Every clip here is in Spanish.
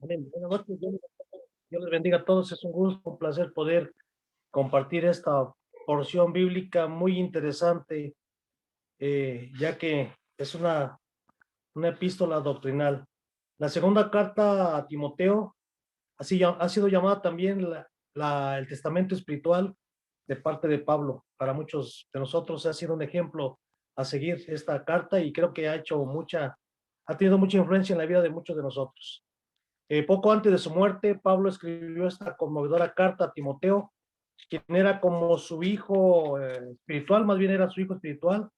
Amén. Buenas noches, Dios les bendiga a todos. Es un gusto, un placer poder compartir esta porción bíblica muy interesante, ya que es una epístola doctrinal. La segunda carta a Timoteo ha sido llamada también el testamento espiritual de parte de Pablo. Para muchos de nosotros ha sido un ejemplo a seguir esta carta y creo que ha tenido mucha influencia en la vida de muchos de nosotros. Poco antes de su muerte, Pablo escribió esta conmovedora carta a Timoteo, quien era como su hijo espiritual, más bien era su hijo espiritual,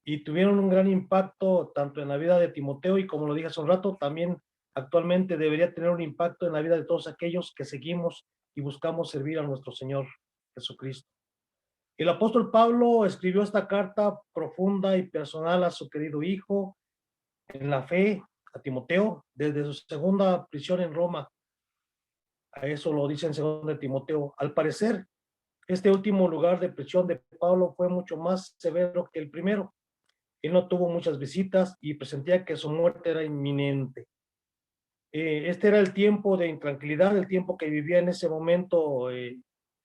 y tuvieron un gran impacto tanto en la vida de Timoteo y, como lo dije hace un rato, también actualmente debería tener un impacto en la vida de todos aquellos que seguimos y buscamos servir a nuestro Señor Jesucristo. El apóstol Pablo escribió esta carta profunda y personal a su querido hijo en la fe, a Timoteo, desde su segunda prisión en Roma. A eso lo dice en 2 de Timoteo. Al parecer, este último lugar de prisión de Pablo fue mucho más severo que el primero. Él no tuvo muchas visitas y presentía que su muerte era inminente. Este era el tiempo de intranquilidad, el tiempo que vivía en ese momento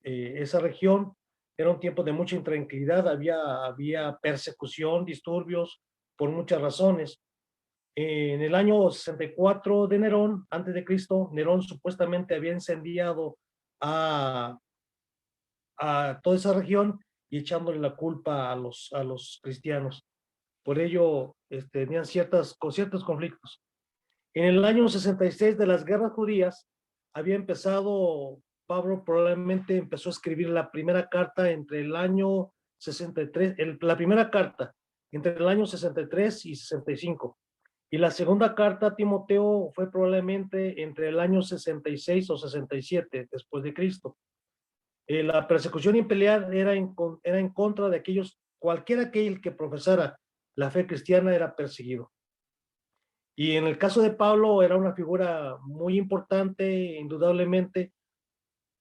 esa región. Era un tiempo de mucha intranquilidad, había persecución, disturbios, por muchas razones. En el año 64 de Nerón, antes de Cristo, Nerón supuestamente había incendiado a, a toda esa región y echándole la culpa a los cristianos. Por ello, tenían ciertos conflictos. En el año 66 de las guerras judías, había empezado, Pablo probablemente empezó a escribir la primera carta entre el año 63, la primera carta entre el año 63 y 65. Y la segunda carta a Timoteo fue probablemente entre el año 66 o 67 después de Cristo. La persecución imperial era en contra de aquellos, cualquiera aquel que profesara la fe cristiana era perseguido. Y en el caso de Pablo era una figura muy importante, indudablemente,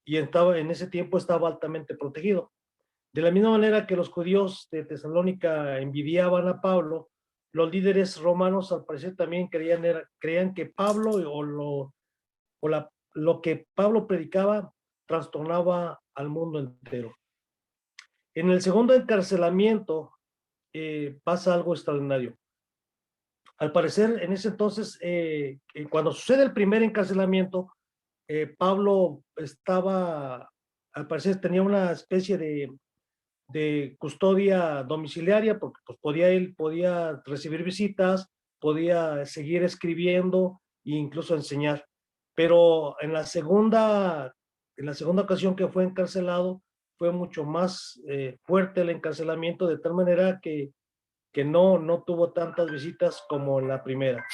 y en ese tiempo estaba altamente protegido. De la misma manera que los judíos de Tesalónica envidiaban a Pablo, los líderes romanos al parecer también creían que Pablo lo que Pablo predicaba trastornaba al mundo entero. En el segundo encarcelamiento pasa algo extraordinario. Al parecer, en ese entonces, cuando sucede el primer encarcelamiento, Pablo al parecer tenía una especie de custodia domiciliaria, porque pues, él podía recibir visitas, podía seguir escribiendo e incluso enseñar. Pero en la segunda ocasión que fue encarcelado, fue mucho más fuerte el encarcelamiento, de tal manera que no tuvo tantas visitas como en la primera.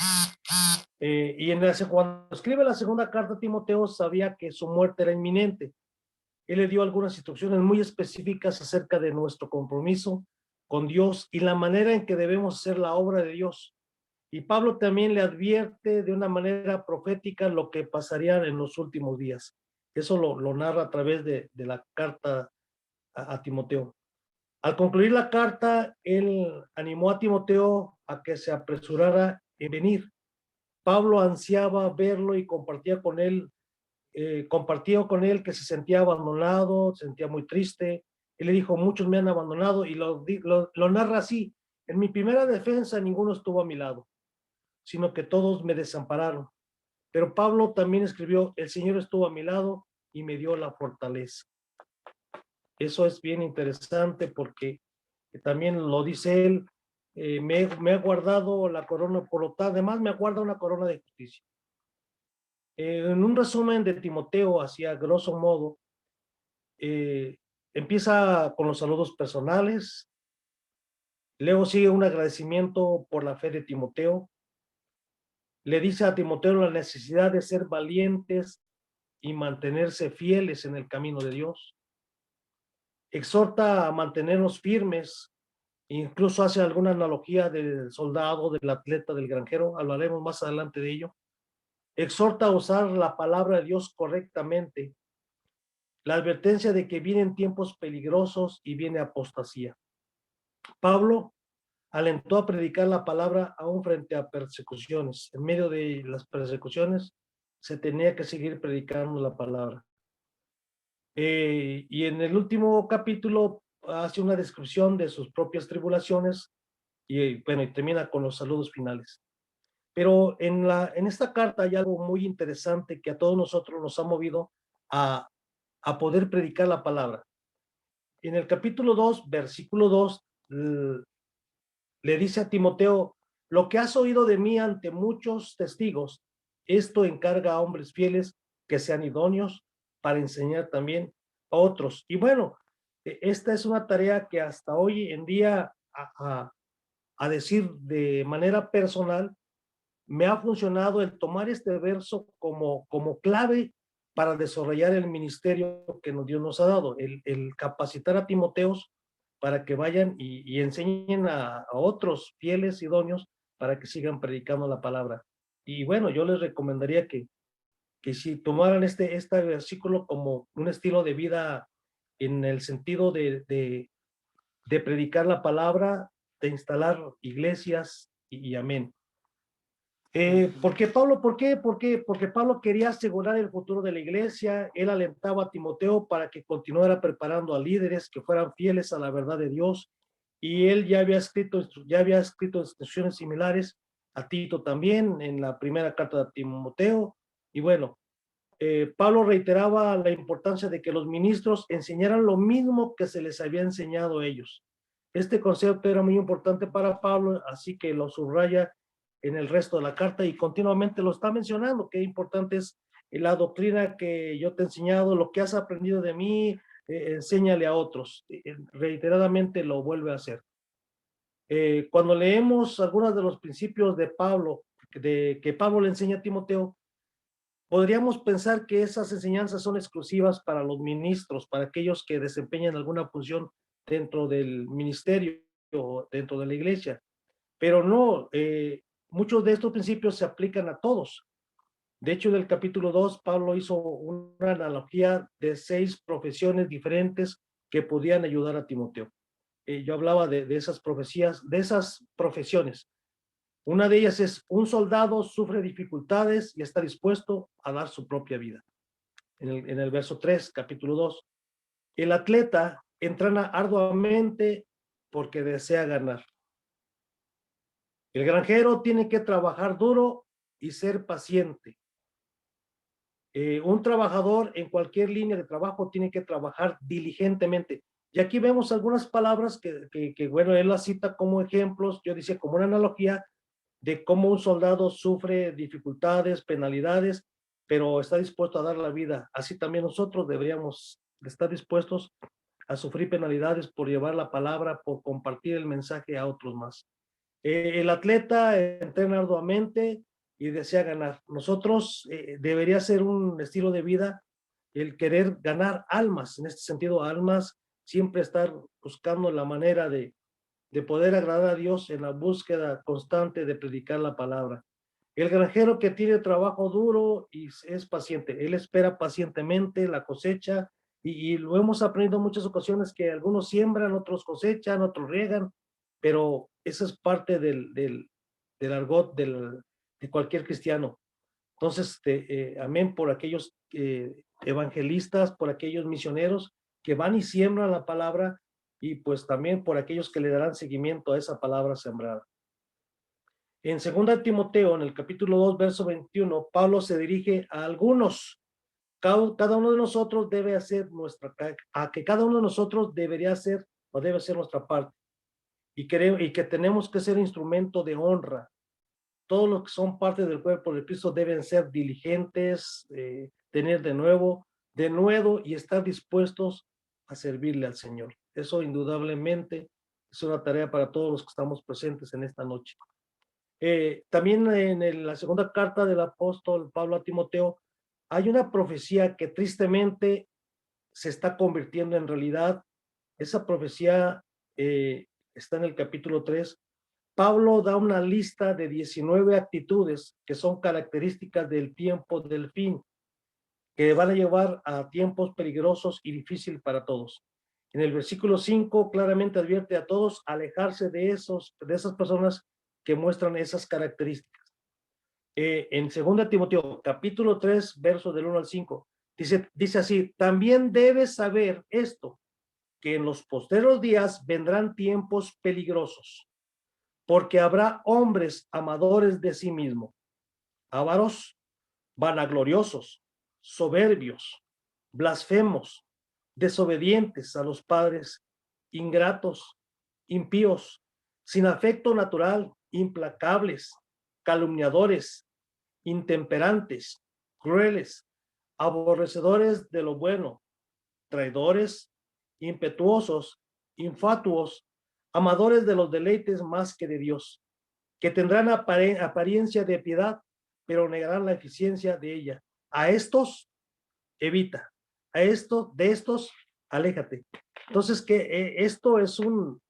Cuando escribe la segunda carta a Timoteo, sabía que su muerte era inminente. Él le dio algunas instrucciones muy específicas acerca de nuestro compromiso con Dios y la manera en que debemos hacer la obra de Dios. Y Pablo también le advierte de una manera profética lo que pasaría en los últimos días. Eso lo narra a través de la carta a Timoteo. Al concluir la carta, él animó a Timoteo a que se apresurara en venir. Pablo ansiaba verlo y compartió con él que se sentía abandonado, se sentía muy triste. Él le dijo: muchos me han abandonado, y lo narra así: en mi primera defensa ninguno estuvo a mi lado, sino que todos me desampararon. Pero Pablo también escribió: el Señor estuvo a mi lado y me dio la fortaleza. Eso es bien interesante porque también lo dice él: me ha guardado la corona, por lo tanto, además me aguarda una corona de justicia. En un resumen de Timoteo, hacia grosso modo, eh, empieza con los saludos personales, luego sigue un agradecimiento por la fe de Timoteo, le dice a Timoteo la necesidad de ser valientes y mantenerse fieles en el camino de Dios, exhorta a mantenernos firmes, incluso hace alguna analogía del soldado, del atleta, del granjero, hablaremos más adelante de ello, exhorta a usar la palabra de Dios correctamente, la advertencia de que vienen tiempos peligrosos y viene apostasía. Pablo alentó a predicar la palabra aún frente a persecuciones. En medio de las persecuciones, se tenía que seguir predicando la palabra. Y en el último capítulo hace una descripción de sus propias tribulaciones y bueno, y termina con los saludos finales. Pero en esta carta hay algo muy interesante que a todos nosotros nos ha movido a, a poder predicar la palabra. En el capítulo 2, versículo 2, le dice a Timoteo: lo que has oído de mí ante muchos testigos, esto encarga a hombres fieles que sean idóneos para enseñar también a otros. Y bueno, esta es una tarea que hasta hoy en día, a decir de manera personal, me ha funcionado el tomar este verso como clave para desarrollar el ministerio que Dios nos ha dado, el capacitar a Timoteos para que vayan y enseñen a otros fieles idóneos para que sigan predicando la palabra. Y bueno, yo les recomendaría que si tomaran este versículo como un estilo de vida en el sentido de predicar la palabra, de instalar iglesias y amén. ¿Por qué Pablo? ¿Por qué? Porque Pablo quería asegurar el futuro de la iglesia. Él alentaba a Timoteo para que continuara preparando a líderes que fueran fieles a la verdad de Dios. Y él ya había escrito instrucciones similares a Tito también en la primera carta de Timoteo. Y bueno, Pablo reiteraba la importancia de que los ministros enseñaran lo mismo que se les había enseñado a ellos. Este concepto era muy importante para Pablo, así que lo subraya en el resto de la carta y continuamente lo está mencionando. Qué importante es la doctrina que yo te he enseñado, lo que has aprendido de mí, enséñale a otros. Reiteradamente lo vuelve a hacer. Cuando leemos algunos de los principios de Pablo, que Pablo le enseña a Timoteo, podríamos pensar que esas enseñanzas son exclusivas para los ministros, para aquellos que desempeñan alguna función dentro del ministerio o dentro de la iglesia. Pero no, muchos de estos principios se aplican a todos. De hecho, en el capítulo 2, Pablo hizo una analogía de 6 profesiones diferentes que podían ayudar a Timoteo. Yo hablaba de esas profecías, de esas profesiones. Una de ellas es: un soldado sufre dificultades y está dispuesto a dar su propia vida. En el verso 3, capítulo 2. El atleta entrena arduamente porque desea ganar. El granjero tiene que trabajar duro y ser paciente. Un trabajador en cualquier línea de trabajo tiene que trabajar diligentemente. Y aquí vemos algunas palabras que bueno, él las cita como ejemplos, yo decía como una analogía de cómo un soldado sufre dificultades, penalidades, pero está dispuesto a dar la vida. Así también nosotros deberíamos estar dispuestos a sufrir penalidades por llevar la palabra, por compartir el mensaje a otros más. El atleta entrena arduamente y desea ganar. Nosotros debería ser un estilo de vida el querer ganar almas, en este sentido, almas, siempre estar buscando la manera de poder agradar a Dios en la búsqueda constante de predicar la palabra. El granjero que tiene trabajo duro y es paciente, él espera pacientemente la cosecha y lo hemos aprendido en muchas ocasiones que algunos siembran, otros cosechan, otros riegan, pero esa es parte del argot de cualquier cristiano. Entonces, amén por aquellos evangelistas, por aquellos misioneros que van y siembran la palabra y pues también por aquellos que le darán seguimiento a esa palabra sembrada. En 2 Timoteo, en el capítulo 2, verso 21, Pablo se dirige a algunos. Cada uno de nosotros debe hacer a que cada uno de nosotros debería hacer o debe hacer nuestra parte. Y que tenemos que ser instrumento de honra. Todos los que son parte del cuerpo de Cristo deben ser diligentes, tener de nuevo y estar dispuestos a servirle al Señor. Eso indudablemente es una tarea para todos los que estamos presentes en esta noche. También en la segunda carta del apóstol Pablo a Timoteo hay una profecía que tristemente se está convirtiendo en realidad. Esa profecía está en el capítulo 3. Pablo da una lista de 19 actitudes que son características del tiempo del fin, que van a llevar a tiempos peligrosos y difíciles para todos. En el versículo 5 claramente advierte a todos alejarse de esas personas que muestran esas características. En 2 Timoteo, capítulo 3, verso del 1 al 5, dice así: también debes saber esto, que en los postreros días vendrán tiempos peligrosos, porque habrá hombres amadores de sí mismos, ávaros, vanagloriosos, soberbios, blasfemos, desobedientes a los padres, ingratos, impíos, sin afecto natural, implacables, calumniadores, intemperantes, crueles, aborrecedores de lo bueno, traidores, impetuosos, infatuos, amadores de los deleites más que de Dios, que tendrán apariencia de piedad, pero negarán la eficiencia de ella. A estos evita, de estos aléjate. Entonces, que esto es un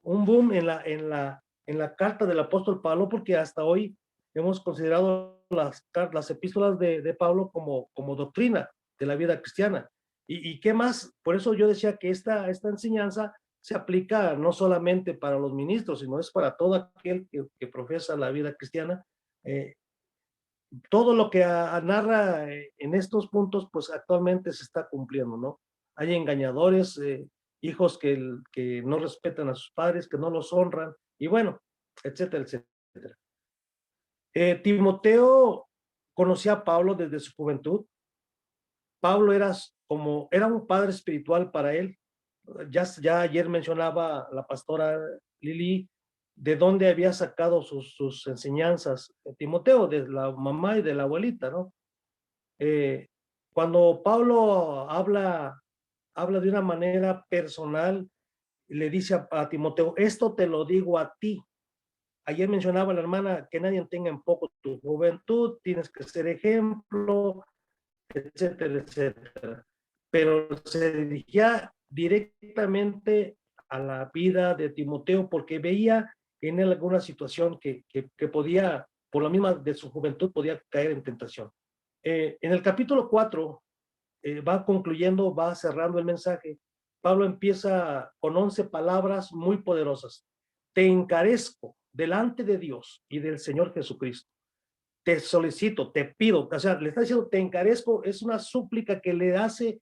boom en la carta del apóstol Pablo, porque hasta hoy hemos considerado las epístolas de Pablo como doctrina de la vida cristiana. ¿Y qué más? Por eso yo decía que esta enseñanza se aplica no solamente para los ministros, sino es para todo aquel que profesa la vida cristiana. Todo lo que narra en estos puntos, pues actualmente se está cumpliendo, ¿no? Hay engañadores, hijos que no respetan a sus padres, que no los honran, y bueno, etcétera, etcétera. Timoteo conocía a Pablo desde su juventud. Pablo era un padre espiritual para él. Ya ayer mencionaba la pastora Lili de dónde había sacado sus enseñanzas Timoteo, de la mamá y de la abuelita, ¿no? Cuando Pablo habla de una manera personal, le dice a Timoteo: esto te lo digo a ti. Ayer mencionaba la hermana que nadie tenga en poco tu juventud, tienes que ser ejemplo, etcétera, etcétera. Pero se dirigía directamente a la vida de Timoteo porque veía en él alguna situación que podía, por la misma de su juventud, podía caer en tentación. En el capítulo 4, va concluyendo, va cerrando el mensaje. Pablo empieza con 11 palabras muy poderosas. Te encarezco delante de Dios y del Señor Jesucristo. Te solicito, te pido, o sea, le está diciendo, te encarezco, es una súplica que le hace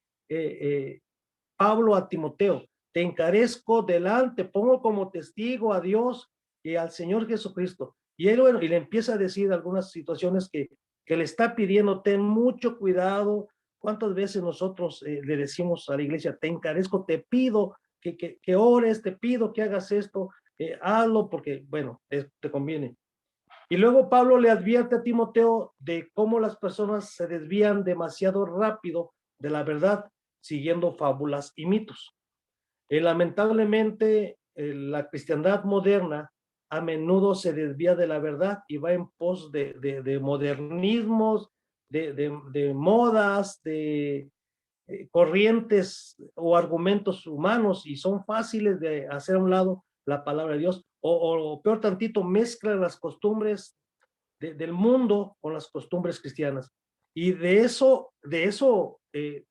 Pablo a Timoteo. Te encarezco delante, pongo como testigo a Dios y al Señor Jesucristo. Y él, bueno, y le empieza a decir algunas situaciones que le está pidiendo: ten mucho cuidado. ¿Cuántas veces nosotros le decimos a la iglesia: te encarezco, te pido que ores, te pido que hagas esto, hazlo porque, bueno, te conviene? Y luego Pablo le advierte a Timoteo de cómo las personas se desvían demasiado rápido de la verdad, siguiendo fábulas y mitos. Lamentablemente, la cristiandad moderna a menudo se desvía de la verdad y va en pos de modernismos, de modas, de corrientes o argumentos humanos, y son fáciles de hacer a un lado la palabra de Dios, o peor tantito, mezclan las costumbres del mundo con las costumbres cristianas. Y de eso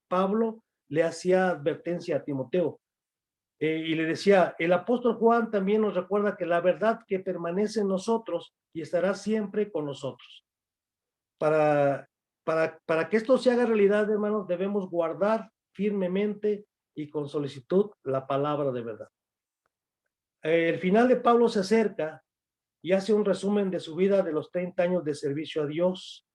Pablo le hacía advertencia a Timoteo. Y le decía: el apóstol Juan también nos recuerda que la verdad que permanece en nosotros y estará siempre con nosotros. Para que esto se haga realidad, hermanos, debemos guardar firmemente y con solicitud la palabra de verdad. El final de Pablo se acerca y hace un resumen de su vida de los 30 años de servicio a Dios.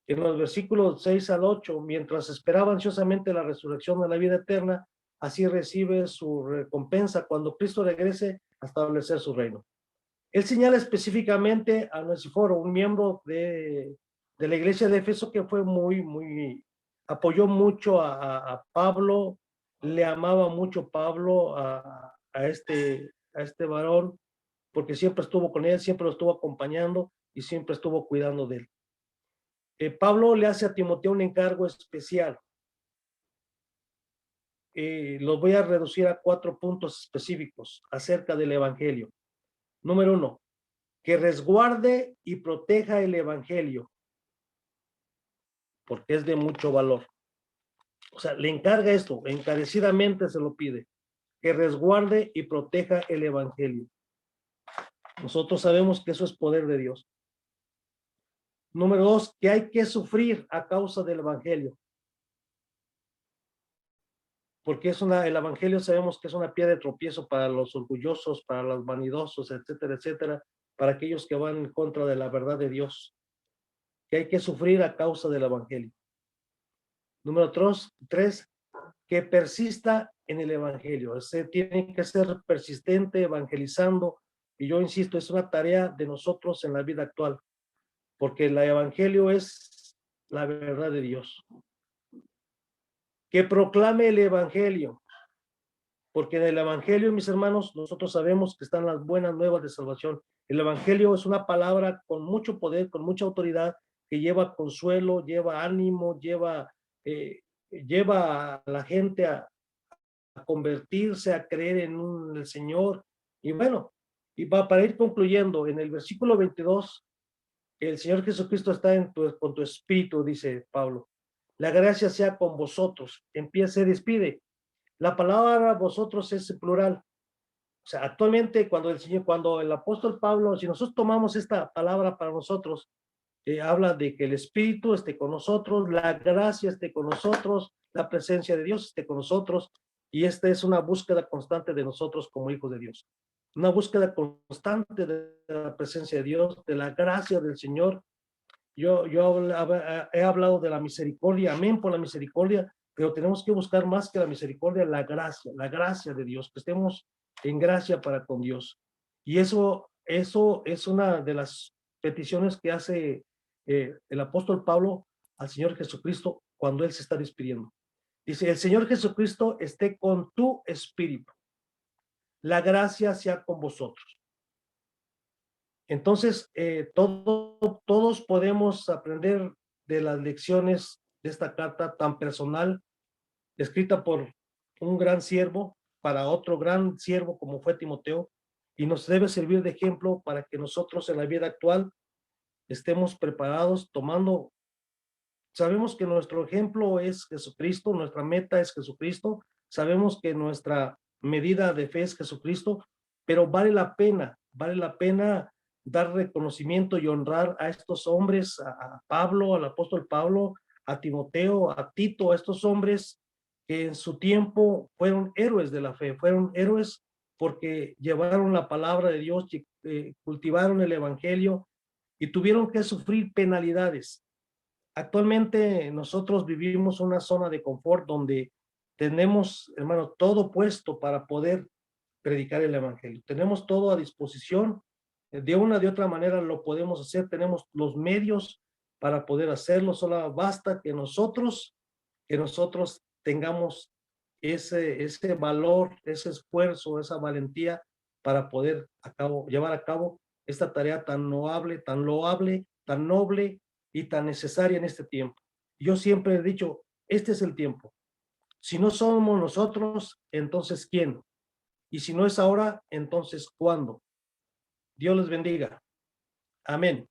En los versículos 6 al 8, mientras esperaba ansiosamente la resurrección de la vida eterna, así recibe su recompensa cuando Cristo regrese a establecer su reino. Él señala específicamente a Onesíforo, un miembro de la iglesia de Éfeso que fue apoyó mucho a Pablo, le amaba mucho Pablo a este varón, porque siempre estuvo con él, siempre lo estuvo acompañando y siempre estuvo cuidando de él. Pablo le hace a Timoteo un encargo especial. Los voy a reducir a 4 puntos específicos acerca del evangelio. Número 1, que resguarde y proteja el evangelio, porque es de mucho valor. O sea, le encarga esto, encarecidamente se lo pide, que resguarde y proteja el evangelio. Nosotros sabemos que eso es poder de Dios. Número 2, que hay que sufrir a causa del evangelio. Porque el evangelio sabemos que es una piedra de tropiezo para los orgullosos, para los vanidosos, etcétera, etcétera, para aquellos que van en contra de la verdad de Dios, que hay que sufrir a causa del evangelio. Número 3, que persista en el evangelio. Se tiene que ser persistente evangelizando, y yo insisto, es una tarea de nosotros en la vida actual, porque el evangelio es la verdad de Dios. Que proclame el evangelio, porque en el evangelio, mis hermanos, nosotros sabemos que están las buenas nuevas de salvación. El evangelio es una palabra con mucho poder, con mucha autoridad, que lleva consuelo, lleva ánimo, lleva a la gente a convertirse, a creer en el Señor. Y bueno, y para ir concluyendo, en el versículo 22, el Señor Jesucristo está con tu espíritu, dice Pablo. La gracia sea con vosotros. Empieza, despide. La palabra vosotros es plural. O sea, actualmente cuando el apóstol Pablo, si nosotros tomamos esta palabra para nosotros, habla de que el Espíritu esté con nosotros, la gracia esté con nosotros, la presencia de Dios esté con nosotros, y esta es una búsqueda constante de nosotros como hijos de Dios. Una búsqueda constante de la presencia de Dios, de la gracia del Señor. Yo he hablado de la misericordia, amén por la misericordia, pero tenemos que buscar más que la misericordia, la gracia de Dios, que estemos en gracia para con Dios. Y eso es una de las peticiones que hace el apóstol Pablo al Señor Jesucristo cuando él se está despidiendo. Dice, el Señor Jesucristo esté con tu espíritu. La gracia sea con vosotros. Entonces, todos podemos aprender de las lecciones de esta carta tan personal, escrita por un gran siervo para otro gran siervo como fue Timoteo, y nos debe servir de ejemplo para que nosotros en la vida actual estemos preparados, sabemos que nuestro ejemplo es Jesucristo, nuestra meta es Jesucristo, sabemos que nuestra medida de fe es Jesucristo, pero vale la pena dar reconocimiento y honrar a estos hombres, a Pablo, al apóstol Pablo, a Timoteo, a Tito, a estos hombres que en su tiempo fueron héroes de la fe, fueron héroes porque llevaron la palabra de Dios, cultivaron el evangelio y tuvieron que sufrir penalidades. Actualmente nosotros vivimos una zona de confort donde tenemos, hermano, todo puesto para poder predicar el evangelio. Tenemos todo a disposición. De una de otra manera lo podemos hacer. Tenemos los medios para poder hacerlo. Solo basta que nosotros tengamos ese valor, ese esfuerzo, esa valentía para poder llevar a cabo esta tarea tan loable, tan noble y tan necesaria en este tiempo. Yo siempre he dicho, este es el tiempo. Si no somos nosotros, entonces ¿quién? Y si no es ahora, entonces ¿cuándo? Dios les bendiga. Amén.